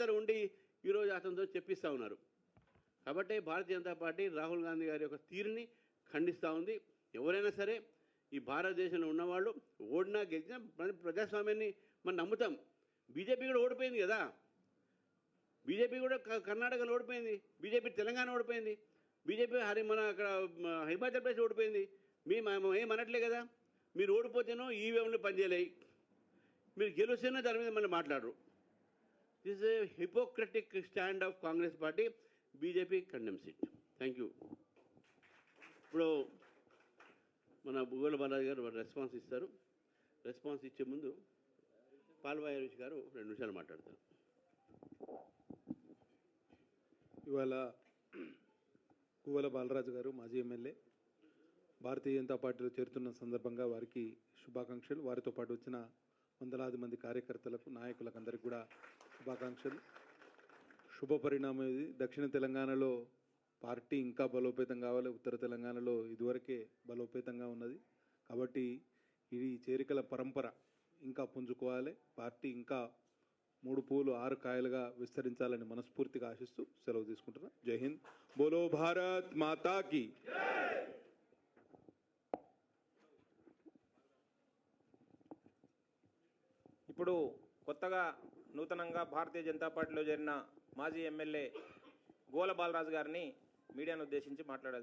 అందరూ ఉండి ఈరోజు అతనితో చెప్పిస్తూ ఉన్నారు. కాబట్టి భారతీయ జనతా పార్టీ రాహుల్ గాంధీ గారి యొక్క తీరుని ఖండిస్తూ ఉంది. ఎవరైనా సరే ఈ భారతదేశంలో ఉన్నవాళ్ళు ఓడినా గెలిచినా ప్రజాస్వామ్యాన్ని మనం నమ్ముతాం. బీజేపీ కూడా ఓడిపోయింది కదా, బీజేపీ కూడా కర్ణాటకలో ఓడిపోయింది, బీజేపీ తెలంగాణ ఓడిపోయింది, బీజేపీ మన అక్కడ హిమాచల్ ప్రదేశ్ ఓడిపోయింది. మేము ఏమనట్లే కదా. మీరు ఓడిపోతేనో ఈవీఎంలు పనిచేయలేయి, మీరు గెలుస్తేనో దాని మీద మళ్ళీ మాట్లాడరు. This A Hippocratic stand of Congress party. BJP condemns it. Thank you. ఇప్పుడు మన బుగ్గల బాలాజీ గారు రెస్పాన్స్ ఇస్తారు. రెస్పాన్స్ ఇచ్చే ముందు పాల్వాయి హరీష్ గారు 2 నిమిషాలు మాట్లాడతారు. ఇవాళ గువ్వల బాలరాజు గారు మాజీ ఎమ్మెల్యే భారతీయ జనతా పార్టీలో చేరుతున్న సందర్భంగా వారికి శుభాకాంక్షలు. వారితో పాటు వచ్చిన వందలాది మంది కార్యకర్తలకు, నాయకులకు అందరికీ కూడా శుభాకాంక్షలు. శుభ పరిణామం ఇది. దక్షిణ తెలంగాణలో పార్టీ ఇంకా బలోపేతం కావాలి. ఉత్తర తెలంగాణలో ఇదివరకే బలోపేతంగా ఉన్నది. కాబట్టి ఇది చేరికల పరంపర ఇంకా పుంజుకోవాలి. పార్టీ ఇంకా 3 పూలు 6 కాయలుగా విస్తరించాలని మనస్ఫూర్తిగా ఆశిస్తూ సెలవు తీసుకుంటున్నా. జై హింద్. బోలో భారత్ మాతాకి. ఇప్పుడు కొత్తగా నూతనంగా భారతీయ జనతా పార్టీలో చేరిన మాజీ ఎమ్మెల్యే గోల బాలరాజు గారిని మీడియాను ఉద్దేశించి మాట్లాడాల్సి